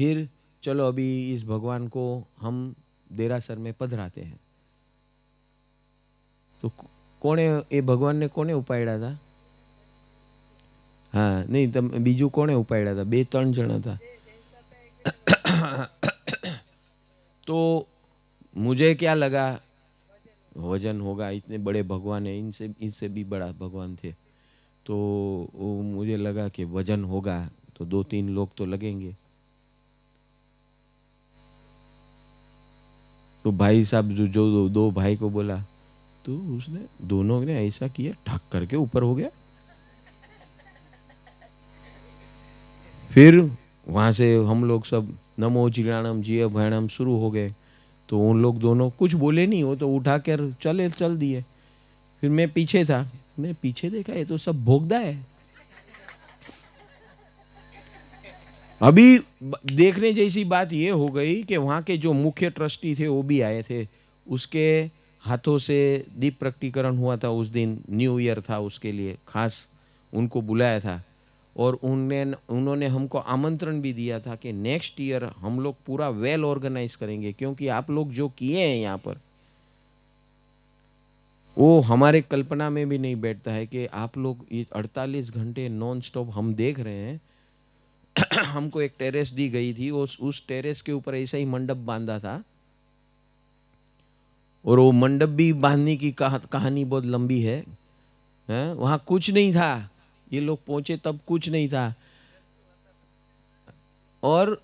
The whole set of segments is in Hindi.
फिर चलो अभी इस भगवान को हम देरासर में पधराते हैं। तो कोणे ए भगवान ने कोने उपाड्या था? हाँ नहीं, तम बीजू कोने उपाड्या था? 2-3 जणा था। तो मुझे क्या लगा, वजन होगा, इतने बड़े भगवान है, इनसे इनसे भी बड़ा भगवान थे। तो मुझे लगा कि वजन होगा तो 2-3 लोग तो लगेंगे। तो भाई साहब जो दो भाई को बोला, तो उसने दोनों ने ऐसा किया, ठक करके ऊपर हो गया। फिर वहां से हम लोग सब नमो चिराणम जिय भैणम शुरू हो गए। तो उन लोग दोनों कुछ बोले नहीं, वो तो उठा कर चल दिए। फिर मैं पीछे था, मैं पीछे देखा, ये तो सब भोगदा है। अभी देखने जैसी बात ये हो गई कि वहाँ के जो मुख्य ट्रस्टी थे वो भी आए थे। उसके हाथों से दीप प्रकटीकरण हुआ था उस दिन, न्यू ईयर था, उसके लिए खास उनको बुलाया था। और उन्होंने हमको आमंत्रण भी दिया था कि नेक्स्ट ईयर हम लोग पूरा वेल ऑर्गेनाइज करेंगे, क्योंकि आप लोग जो किए हैं यहाँ पर, वो हमारे कल्पना में भी नहीं बैठता है कि आप लोग ये 48 घंटे नॉन स्टॉप हम देख रहे हैं। हमको एक टेरेस दी गई थी, उस टेरेस के ऊपर ऐसा ही मंडप बांधा था। और वो मंडप भी बांधने की कहानी बहुत लंबी है? वहां कुछ नहीं था, ये लोग पहुंचे तब कुछ नहीं था। और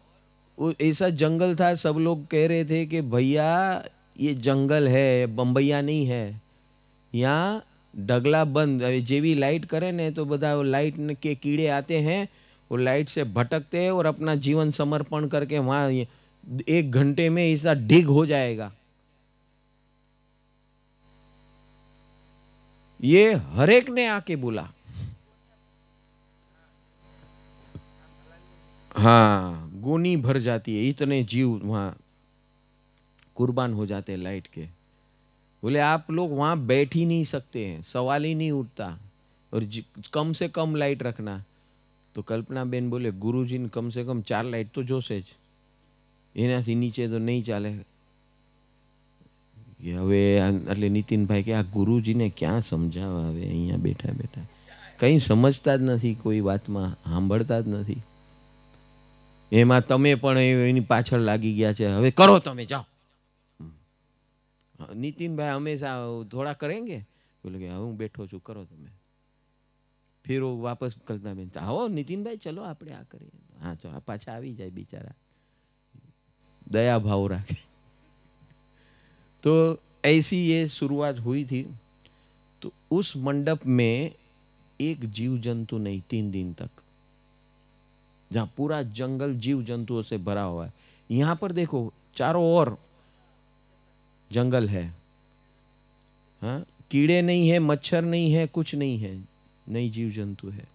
वो ऐसा जंगल था, सब लोग कह रहे थे कि भैया ये जंगल है, बम्बैया नहीं है। यहाँ डगला बंद, जेवी लाइट करे ने तो बता वो लाइट के कीड़े आते हैं, वो लाइट से भटकते हैं और अपना जीवन समर्पण करके वहां 1 घंटे में ऐसा डिग हो जाएगा। ये हरेक ने आके बोला। हाँ, गोनी भर जाती है, इतने जीव वहां कुर्बान हो जाते हैं लाइट के। बोले आप लोग वहां बैठ ही नहीं सकते हैं, सवाल ही नहीं उठता। और कम से कम लाइट रखना। तो कल्पना बेन बोले गुरुजी ने कम से कम 4 लाइट तो जोશે જ, એનાથી નીચે તો નહીં ચાલે। કે હવે એટલે નીતિનભાઈ કે આ ગુરુજીને ક્યાં સમજાવવા, હવે અહીંયા બેઠા બેઠા કંઈ સમજતા જ નથી, કોઈ વાતમાં સાંભળતા જ નથી। એમાં તમે પણ એની પાછળ લાગી ગયા છે, હવે કરો તમે જાઓ। નીતિનભાઈ હંમેશા થોડા કરેંગે, બોલે કે હું બેઠો છું, કરો તમે। फिर वो वापस कल्पना बेन, आओ नितिन भाई चलो આપણે આ કરીએ। हाँ चलो, पाछा આવી જાય बिचारा, दया भाव रखे। तो ऐसी ये शुरुआत हुई थी। तो उस मंडप में एक जीव जंतु नहीं 3 दिन तक, जहां पूरा जंगल जीव जंतुओं से भरा हुआ है। यहां पर देखो चारों ओर जंगल है। हाँ, कीड़े नहीं है, मच्छर नहीं है, कुछ नहीं है, नहीं जीव जंतु है।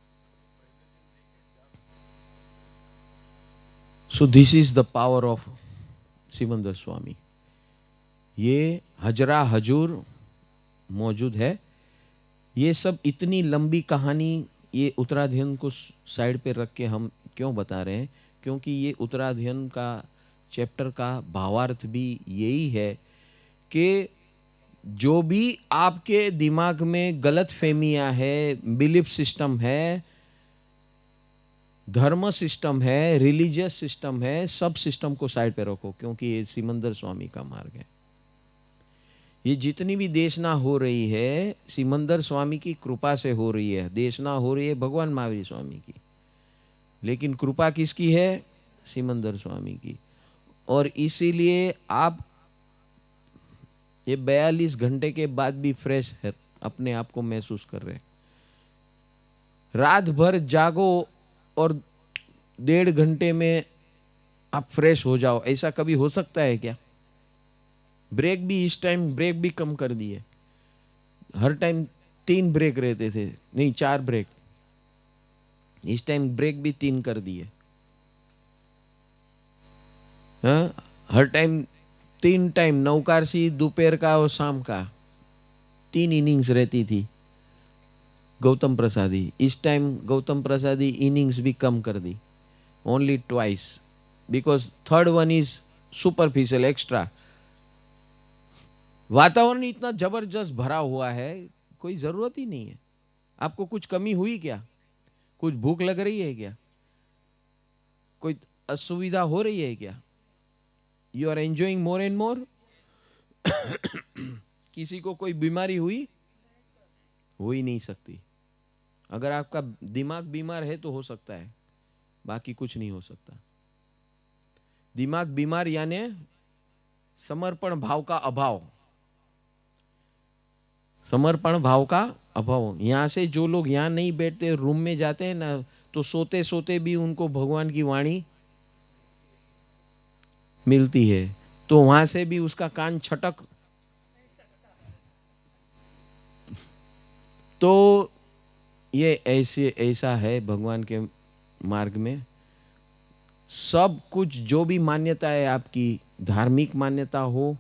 So this is the power of Simandhar Swami. ये हजरा हजूर मौजूद है। ये सब इतनी लंबी कहानी, ये उत्तराध्ययन को साइड पे रख के हम क्यों बता रहे हैं, क्योंकि ये उत्तराध्ययन का चैप्टर का भावार्थ भी यही है कि जो भी आपके दिमाग में गलत फहमियां है, बिलीफ सिस्टम है, धर्म सिस्टम है, रिलीजियस सिस्टम है, सब सिस्टम को साइड पे रखो, क्योंकि ये सिमंदर स्वामी का मार्ग है। ये जितनी भी देशना हो रही है सिमंदर स्वामी की कृपा से हो रही है। देशना हो रही है भगवान महावीर स्वामी की, लेकिन कृपा किसकी है? सिमंदर स्वामी की। और इसीलिए आप ये 42 घंटे के बाद भी फ्रेश है, अपने आप को महसूस कर रहे हैं। रात भर जागो और 1.5 घंटे में आप फ्रेश हो जाओ, ऐसा कभी हो सकता है क्या? ब्रेक भी इस टाइम ब्रेक भी कम कर दिए। हर टाइम 3 ब्रेक रहते थे, नहीं 4 ब्रेक, इस टाइम ब्रेक भी 3 कर दिए। हाँ, हर टाइम 3 टाइम, नवकारसी, दोपहर का और शाम का 3 इनिंग्स रहती थी गौतम प्रसादी। इस टाइम गौतम प्रसादी इनिंग्स भी कम कर दी, only twice. Because third one is superficial, extra. वातावरण इतना जबरदस्त भरा हुआ है, कोई जरूरत ही नहीं है। आपको कुछ कमी हुई क्या? कुछ भूख लग रही है क्या? कोई असुविधा हो रही है क्या? You are enjoying more and more. किसी को कोई बीमारी हुई? हो ही नहीं सकती। अगर आपका दिमाग बीमार है तो हो सकता है, बाकी कुछ नहीं हो सकता। दिमाग बीमार यानी समर्पण भाव का अभाव। समर्पण भाव का अभाव। यहां से जो लोग यहां नहीं बैठते, रूम में जाते हैं ना, तो सोते सोते भी उनको भगवान की वाणी मिलती है, तो वहां से भी उसका कान छटक। तो ये ऐसे ऐसा है भगवान के मार्ग में। सब कुछ जो भी मान्यता है आपकी, धार्मिक मान्यता हो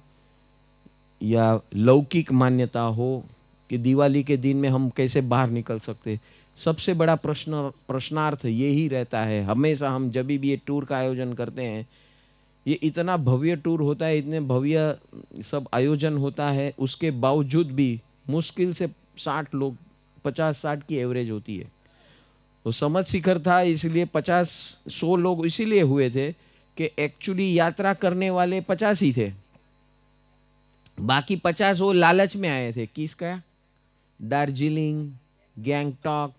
या लौकिक मान्यता हो, कि दिवाली के दिन में हम कैसे बाहर निकल सकते, सबसे बड़ा प्रश्नार्थ यही रहता है हमेशा। हम जब भी ये टूर का आयोजन करते हैं, ये इतना भव्य टूर होता है, इतने भव्य सब आयोजन होता है, उसके बावजूद भी मुश्किल से 60 लोग, 50-60 की एवरेज होती है। तो समझ शिखर था इसलिए 50-100 लोग इसीलिए हुए थे कि एक्चुअली यात्रा करने वाले 50 ही थे। बाकी 50 वो लालच में आए थे। किसका? दार्जिलिंग, गैंगटॉक,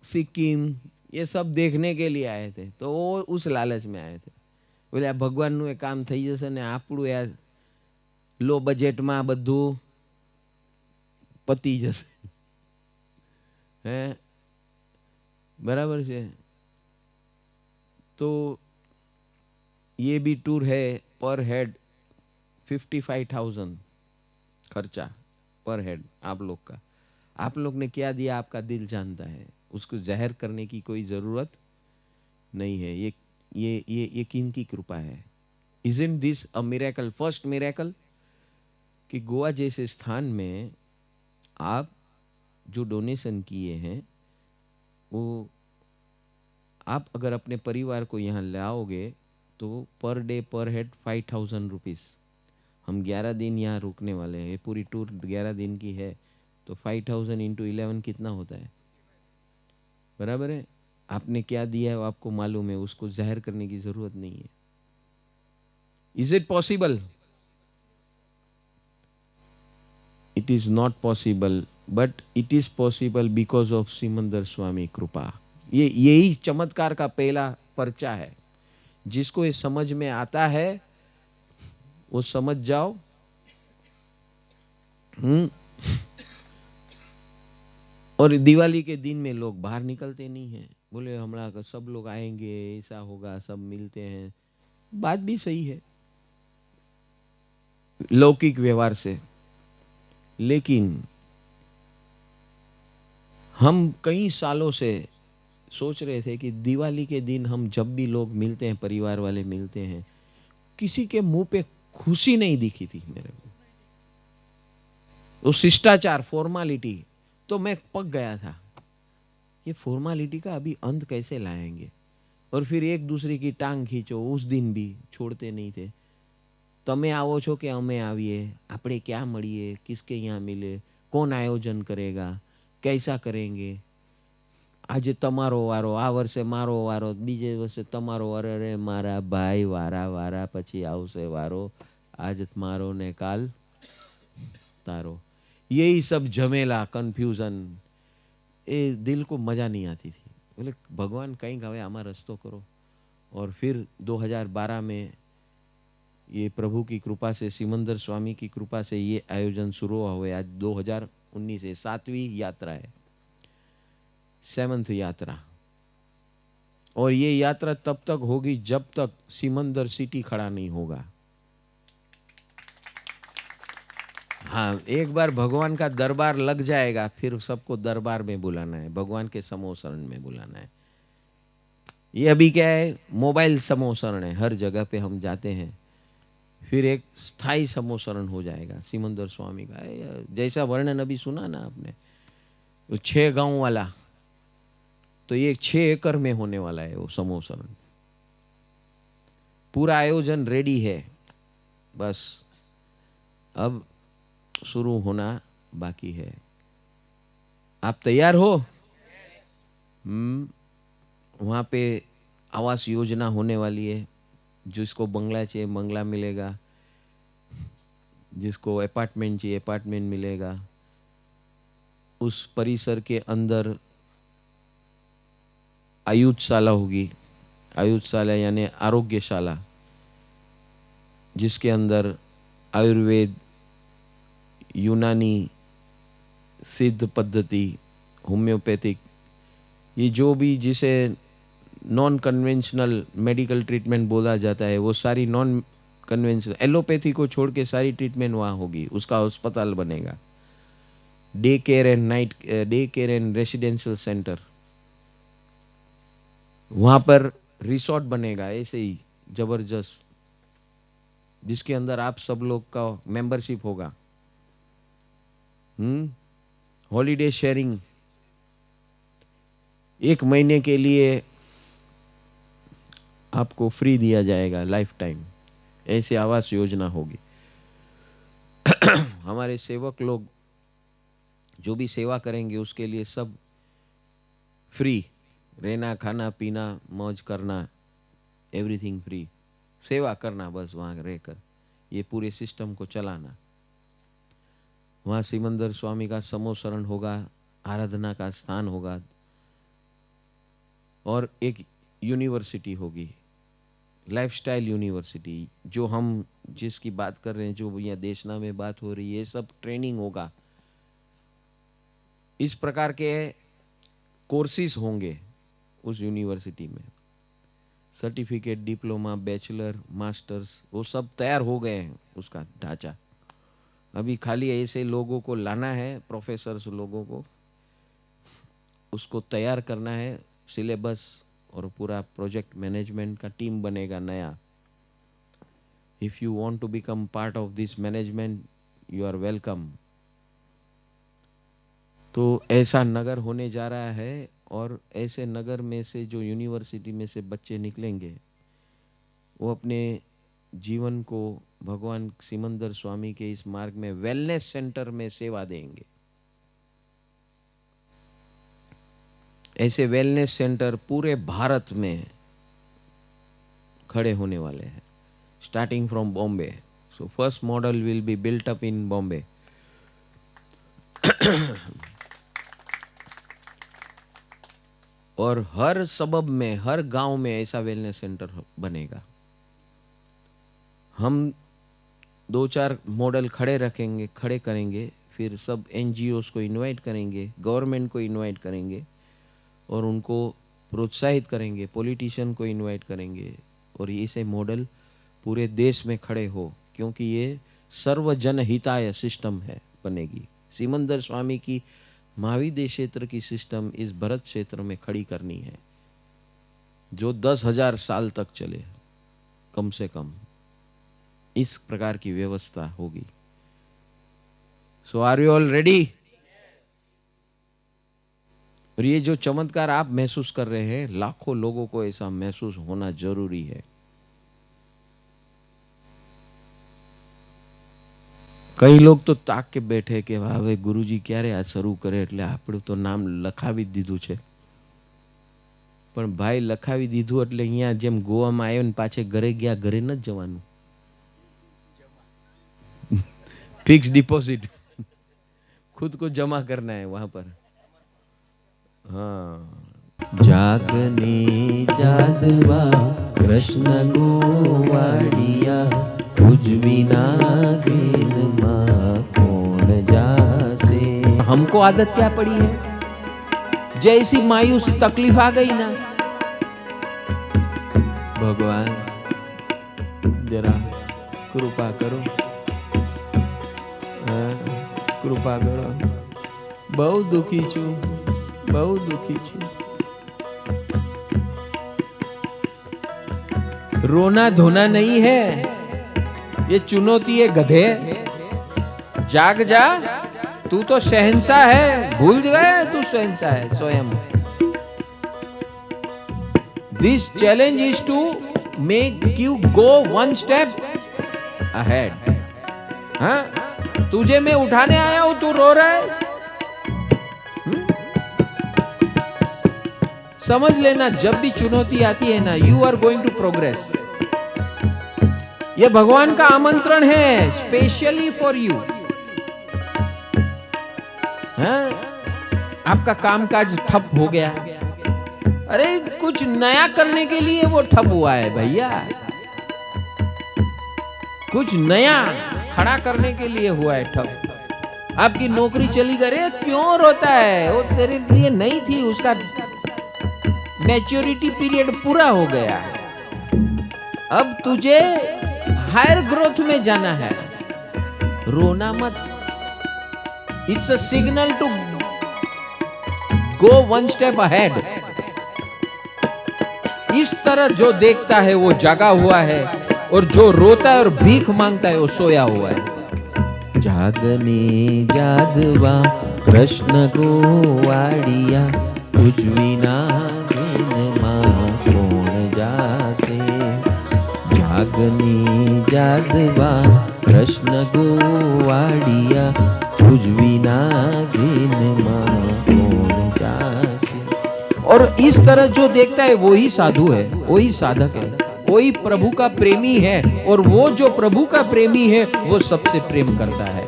सिक्किम, ये सब देखने के लिए आए थे, तो वो उस लालच में आए थे। बोले આ ભગવાનનું એ કામ થઈ જશે ને આપણું યાર લો બજેટમાં બધું પતી જશે। હે, बराबर છે। तो ये भी टूर है, पर हेड 55,000 खर्चा पर हेड आप लोग का। आप लोग ने क्या दिया आपका दिल जानता है, उसको जाहिर करने की कोई जरूरत नहीं है। ये किन की कृपा है? Isn't this a miracle? First miracle कि गोवा जैसे स्थान में आप जो डोनेशन किए हैं, वो आप अगर अपने परिवार को यहाँ लाओगे तो पर डे पर हेड 5,000 रुपीज़। हम 11 दिन यहाँ रुकने वाले हैं, ये पूरी टूर 11 दिन की है, तो 5,000 इंटू 11 कितना होता है? बराबर है। आपने क्या दिया है वो आपको मालूम है, उसको जाहिर करने की जरूरत नहीं है। Is it possible? It is not possible, but it is possible because of Simandhar Swami कृपा। ये यही चमत्कार का पहला पर्चा है। जिसको ये समझ में आता है वो समझ जाओ। और दिवाली के दिन में लोग बाहर निकलते नहीं हैं। बोले हमारा सब लोग आएंगे, ऐसा होगा, सब मिलते हैं। बात भी सही है लौकिक व्यवहार से, लेकिन हम कई सालों से सोच रहे थे कि दिवाली के दिन हम जब भी लोग मिलते हैं, परिवार वाले मिलते हैं, किसी के मुंह पे खुशी नहीं दिखी थी मेरे को। वो शिष्टाचार, फॉर्मालिटी, तो मैं पक गया था। ये फॉर्मालिटी का अभी अंत कैसे लाएंगे? और फिर एक दूसरे की टांग खींचो, उस दिन भी छोड़ते नहीं थे। તમે આવો છો કે અમે આવીએ, આપણે क्या મળીએ, किसके यहाँ मिले, कौन आयोजन करेगा, कैसा करेंगे, આજે તમારો વારો, આ વર્ષે મારો વારો, બીજે વર્ષે તમારો વારો। અરે મારા ભાઈ, વારા વારા પછી આવશે વારો, આજ મારો ને કાલ તારો। यही सब झमेला, कंफ्यूजन, ये दिल को मजा नहीं आती थी। बोले भगवान कहीं हवे आमा रस्तो करो। और फिर 2012 में ये प्रभु की कृपा से, सिमंदर स्वामी की कृपा से ये आयोजन शुरू हुए। आज 2019 है, 7वीं यात्रा है, 7th यात्रा। और ये यात्रा तब तक होगी जब तक सिमंदर सिटी खड़ा नहीं होगा। हाँ, एक बार भगवान का दरबार लग जाएगा, फिर सबको दरबार में बुलाना है, भगवान के समोसरण में बुलाना है। ये अभी क्या है, मोबाइल समोसरण है, हर जगह पे हम जाते हैं। फिर एक स्थायी समोसरण हो जाएगा सिमंदर स्वामी का। जैसा वर्णन अभी सुना ना आपने, वो 6 गांव वाला, तो ये 6 एकड़ में होने वाला है वो समोसरण। पूरा आयोजन रेडी है, बस अब शुरू होना बाकी है। आप तैयार हो? वहाँ पे आवास योजना होने वाली है। जिसको बंगला चाहिए बंगला मिलेगा, जिसको अपार्टमेंट चाहिए अपार्टमेंट मिलेगा। उस परिसर के अंदर आयुषशाला होगी। आयुषशाला यानी आरोग्यशाला, जिसके अंदर आयुर्वेद, यूनानी, सिद्ध पद्धति, होम्योपैथिक, ये जो भी जिसे नॉन कन्वेंशनल मेडिकल ट्रीटमेंट बोला जाता है, वो सारी नॉन कन्वेंशनल, एलोपैथी को छोड़ के सारी ट्रीटमेंट वहाँ होगी। उसका अस्पताल बनेगा, day care and residential centre. वहाँ पर रिसोर्ट बनेगा ऐसे ही जबरदस्त, जिसके अंदर आप सब लोग का मेंबरशिप होगा। हॉलीडे शेयरिंग 1 महीने के लिए आपको फ्री दिया जाएगा, लाइफ टाइम। ऐसे आवास योजना होगी। हमारे सेवक लोग जो भी सेवा करेंगे उसके लिए सब फ्री, रहना खाना पीना मौज करना, एवरीथिंग फ्री। सेवा करना बस वहाँ रहकर, ये पूरे सिस्टम को चलाना। वहाँ सिमंदर स्वामी का समोसरण होगा, आराधना का स्थान होगा, और एक यूनिवर्सिटी होगी, लाइफस्टाइल यूनिवर्सिटी। जो हम जिसकी बात कर रहे हैं, जो यहाँ देशना में बात हो रही है, ये सब ट्रेनिंग होगा। इस प्रकार के कोर्सेज होंगे उस यूनिवर्सिटी में। सर्टिफिकेट, डिप्लोमा, बैचलर, मास्टर्स, वो सब तैयार हो गए हैं, उसका ढांचा। अभी खाली ऐसे लोगों को लाना है, प्रोफेसर्स लोगों को, उसको तैयार करना है, सिलेबस और पूरा प्रोजेक्ट मैनेजमेंट का टीम बनेगा नया। If you want to become part of this management, you are welcome. तो ऐसा नगर होने जा रहा है, और ऐसे नगर में से जो यूनिवर्सिटी में से बच्चे निकलेंगे, वो अपने जीवन को भगवान सिमंदर स्वामी के इस मार्ग में वेलनेस सेंटर में सेवा देंगे। ऐसे वेलनेस सेंटर पूरे भारत में खड़े होने वाले हैं, starting from Bombay. So first model will be built up in Bombay. और हर सबब में, हर गांव में ऐसा वेलनेस सेंटर बनेगा। हम 2-4 मॉडल खड़े करेंगे, फिर सब एनजीओस को इनवाइट करेंगे, गवर्नमेंट को इनवाइट करेंगे, और उनको प्रोत्साहित करेंगे, पॉलिटिशियन को इनवाइट करेंगे, और ऐसे मॉडल पूरे देश में खड़े हो, क्योंकि ये सर्वजन हिताय सिस्टम है, बनेगी। सिमंदर स्वामी की महाविद्य क्षेत्र की सिस्टम इस भरत क्षेत्र में खड़ी करनी है, जो 10,000 साल तक चले कम से कम। इस प्रकार की व्यवस्था होगी। सो आर यू ऑल रेडी? और ये जो चमत्कार आप महसूस कर रहे हैं, लाखों लोगों को ऐसा महसूस होना जरूरी है। कई लोग तो ताक के बैठे कि હવે ગુરુજી ક્યારે આ શરૂ કરે, એટલે આપણું તો નામ લખાવી દીધું છે। પણ ભાઈ લખાવી દીધું એટલે અહીંયા જેમ ગોવામાં આવ્યો ને પાછે ઘરે ગયા, ઘરે ન જવાનું। फिक्स डिपॉजिट खुद को जमा करना है वहां पर। हाँ, जागने जादवा कृष्ण गोवाड़िया, तुझ बिना खेल माँ कौन जासे। हमको आदत क्या पड़ी है, जैसी मायूसी तकलीफ आ गई ना, भगवान जरा कृपा करो, कृपा करो, बहु दुखी छू, बहु दुखी छू। रोना धोना नहीं है, ये चुनौती है गधे। जाग जा, तू तो शहंशाह है, भूल गया तू शहंशाह है स्वयं। This challenge is to make you go one step ahead. हाँ, तुझे मैं उठाने आया हूं, तू रो रहा है। समझ लेना, जब भी चुनौती आती है ना, you are going to progress. ये भगवान का आमंत्रण है, स्पेशली फॉर यू। आपका कामकाज ठप हो गया, अरे कुछ नया करने के लिए वो ठप हुआ है भैया, कुछ नया खड़ा करने के लिए हुआ है ठप। आपकी नौकरी चली गई, अरे क्यों रोता है, वो तेरे लिए नहीं थी, उसका मैच्योरिटी पीरियड पूरा हो गया, अब तुझे हायर ग्रोथ में जाना है, रोना मत। It's a signal to go one step ahead. इस तरह जो देखता है वो जागा हुआ है, और जो रोता है और भीख मांगता है वो सोया हुआ है। जागने जागवा कृष्ण को वाड़िया, तुझ विना मा कोण जासे। जागने जागवा कृष्ण को वाड़िया, तुझ विना मा कोण जासे। और इस तरह जो देखता है वही साधु है, वही साधक है, वही प्रभु का प्रेमी है, और वो जो प्रभु का प्रेमी है वो सबसे प्रेम करता है।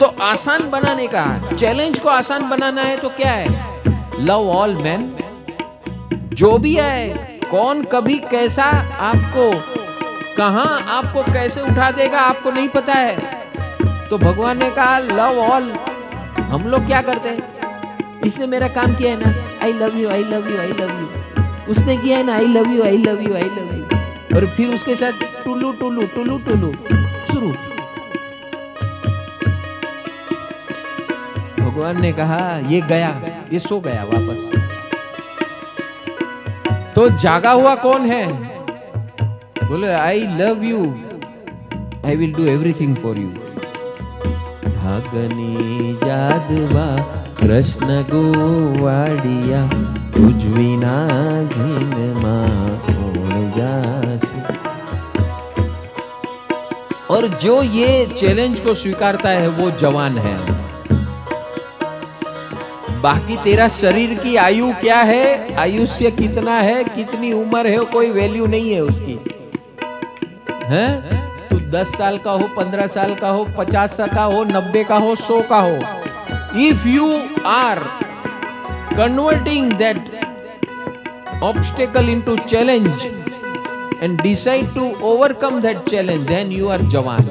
तो आसान बनाने का, चैलेंज को आसान बनाना है तो क्या है? Love all man. जो भी है, कौन कभी कैसा आपको, कहां आपको कैसे उठा देगा आपको नहीं पता है। तो भगवान ने कहा लव ऑल। हम लोग क्या करते हैं, इसने मेरा काम किया है ना, I love you I love you I love you, उसने किया है ना, I love you I love you I love you, और फिर उसके साथ टुलू टुलू टुलू टुलू शुरू। भगवान ने कहा ये गया, ये सो गया वापस। तो जागा हुआ कौन है? बोले I love you, I will do everything for you. भागने जादवा कृष्ण गोवाड़िया, तुझ विना घिन मां कोण जासे। और जो ये चैलेंज को स्वीकारता है वो जवान है। बाकी तेरा शरीर की आयु क्या है, आयुष्य कितना है, कितनी उम्र है, कोई वैल्यू नहीं है उसकी। हैं? तू 10 साल का हो, 15 साल का हो, 50 साल का हो, 90 का हो, 100 का हो, if you are converting that obstacle into challenge and decide to overcome that challenge, then you are jawan,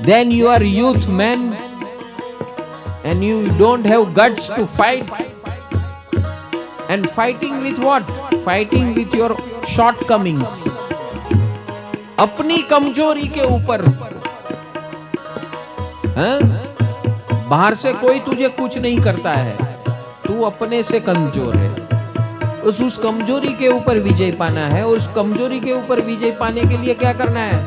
then you are youth man, and you don't have guts to fight. And fighting with what? Fighting with your shortcomings, अपनी कमजोरी के ऊपर। बाहर से कोई तुझे कुछ नहीं करता है, तू अपने से कमजोर है, उस कमजोरी के ऊपर विजय पाना है। उस कमजोरी के ऊपर विजय पाने के लिए क्या करना है?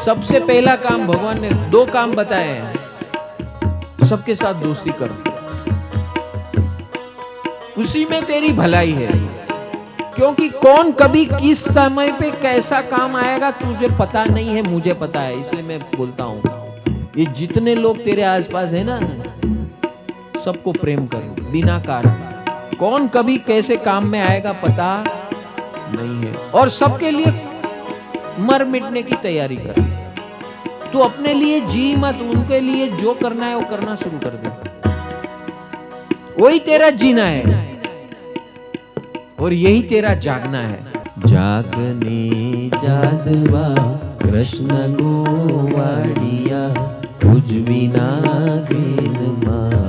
सबसे पहला काम, भगवान ने 2 काम बताए हैं। सबके साथ दोस्ती करो, उसी में तेरी भलाई है। क्योंकि कौन कभी किस समय पे कैसा काम आएगा तुझे पता नहीं है, मुझे पता है, इसलिए मैं बोलता हूं ये जितने लोग तेरे आसपास है ना, सबको प्रेम करो बिना कारण। कौन कभी कैसे काम में आएगा पता नहीं है, और सबके लिए मर मिटने की तैयारी कर। तू अपने लिए जी मत, उनके लिए जो करना है वो करना शुरू कर दे, वही तेरा जीना है और यही तेरा जागना है। जागने जागवा कृष्ण गोवाड़िया, तुझ बिना घेन मां